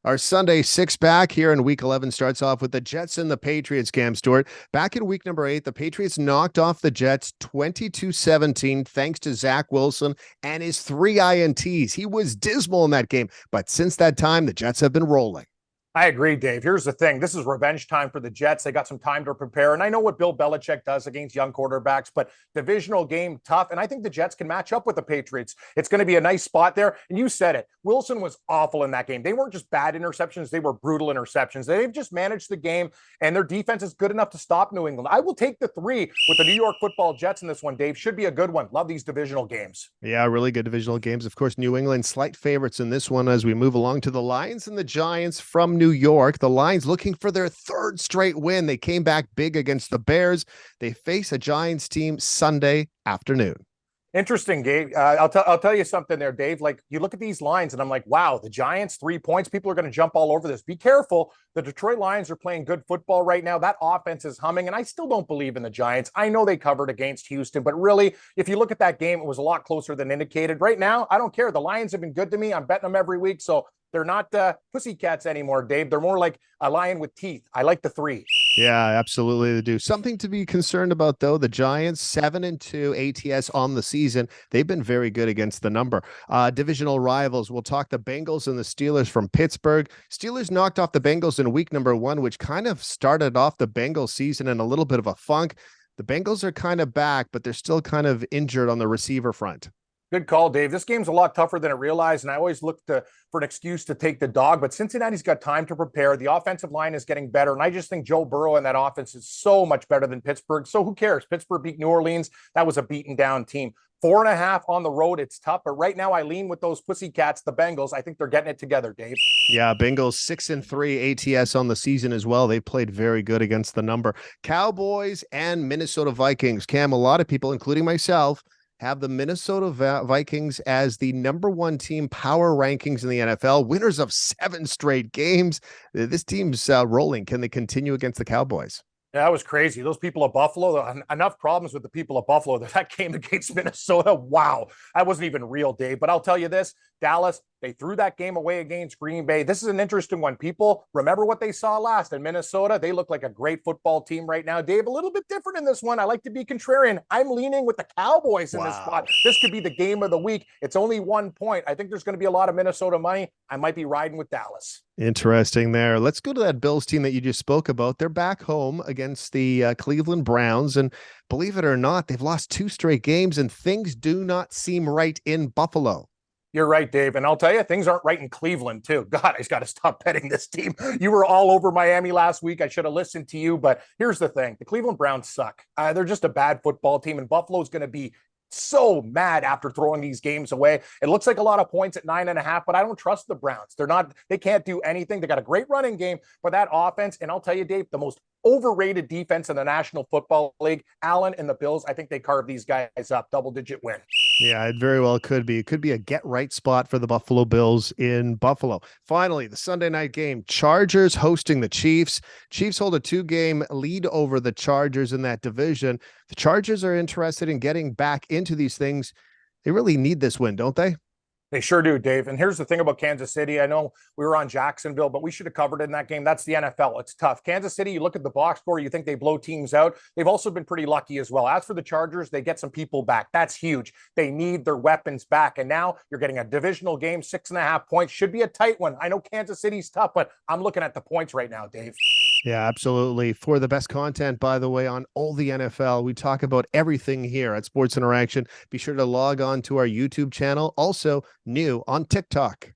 Our Sunday six back here in week 11 starts off with the Jets and the Patriots, Cam Stewart. Back in week number 8, the Patriots knocked off the Jets 22-17 thanks to Zach Wilson and his 3 INTs. He was dismal in that game, but since that time, the Jets have been rolling. I agree, Dave. Here's the thing. This is revenge time for the Jets. They got some time to prepare. And I know what Bill Belichick does against young quarterbacks, but divisional game, tough. And I think the Jets can match up with the Patriots. It's going to be a nice spot there. And you said it. Wilson was awful in that game. They weren't just bad interceptions. They were brutal interceptions. They've just managed the game, and their defense is good enough to stop New England. I will take the 3 with the New York Football Jets in this one, Dave. Should be a good one. Love these divisional games. Yeah, really good divisional games. Of course, New England slight favorites in this one as we move along to the Lions and the Giants from New York. The Lions looking for their 3rd straight win. They came back big against the Bears. They face a Giants team Sunday afternoon. Interesting, Gabe. I'll tell you something there, Dave. Like, you look at these lines and I'm like, wow, the Giants, 3 points. People are going to jump all over this. Be careful. The Detroit Lions are playing good football right now. That offense is humming, and I still don't believe in the Giants. I know they covered against Houston, but really, if you look at that game, it was a lot closer than indicated. Right now, I don't care. The Lions have been good to me. I'm betting them every week, so they're not pussycats anymore, Dave. They're more like a lion with teeth. I like the 3. Yeah, absolutely they do. Something to be concerned about, though. The Giants, 7-2 ATS on the season. They've been very good against the number. Divisional rivals. We'll talk the Bengals and the Steelers from Pittsburgh. Steelers knocked off the Bengals in week number 1, which kind of started off the Bengals season in a little bit of a funk. The Bengals are kind of back, but they're still kind of injured on the receiver front. Good call, Dave. This game's a lot tougher than I realized, and I always look for an excuse to take the dog, but Cincinnati's got time to prepare. The offensive line is getting better, and I just think Joe Burrow and that offense is so much better than Pittsburgh, so who cares? Pittsburgh beat New Orleans. That was a beaten-down team. 4.5 on the road. It's tough, but right now I lean with those pussycats, the Bengals. I think they're getting it together, Dave. Yeah, Bengals 6-3 ATS on the season as well. They played very good against the number. Cowboys and Minnesota Vikings. Cam, a lot of people, including myself, have the Minnesota Vikings as the number 1 team power rankings in the NFL, winners of 7 straight games. This team's rolling. Can they continue against the Cowboys? Yeah, that was crazy. Those people of Buffalo, enough problems with the people of Buffalo that game against Minnesota. Wow. That wasn't even real, Dave. But I'll tell you this, Dallas, they threw that game away against Green Bay. This is an interesting one. People remember what they saw last in Minnesota. They look like a great football team right now. Dave, a little bit different in this one. I like to be contrarian. I'm leaning with the Cowboys in this spot. This could be the game of the week. It's only 1 point. I think there's going to be a lot of Minnesota money. I might be riding with Dallas. Interesting there. Let's go to that Bills team that you just spoke about. They're back home against the Cleveland Browns, and believe it or not, they've lost 2 straight games, and things do not seem right in Buffalo. You're right, Dave. And I'll tell you, things aren't right in Cleveland, too. God, I just got to stop betting this team. You were all over Miami last week. I should have listened to you. But here's the thing. The Cleveland Browns suck. They're just a bad football team, and Buffalo's going to be so mad after throwing these games away. It looks like a lot of points at 9.5, but I don't trust the Browns. They can't do anything. They got a great running game, but that offense, and I'll tell you, Dave, the most overrated defense in the National Football League, Allen and the Bills, I think they carve these guys up. Double-digit win. Yeah, it very well could be. It could be a get-right spot for the Buffalo Bills in Buffalo. Finally, the Sunday night game, Chargers hosting the Chiefs. Chiefs hold a 2-game lead over the Chargers in that division. The Chargers are interested in getting back into these things. They really need this win, don't they? They sure do, Dave. And here's the thing about Kansas City. I know we were on Jacksonville, but we should have covered it in that game. That's the NFL. It's tough. Kansas City, you look at the box score, you think they blow teams out. They've also been pretty lucky as well. As for the Chargers, they get some people back. That's huge. They need their weapons back. And now you're getting a divisional game, 6.5 points. Should be a tight one. I know Kansas City's tough, but I'm looking at the points right now, Dave. Yeah, absolutely. For the best content, by the way, on all the NFL, we talk about everything here at Sports Interaction. Be sure to log on to our YouTube channel. Also new on TikTok.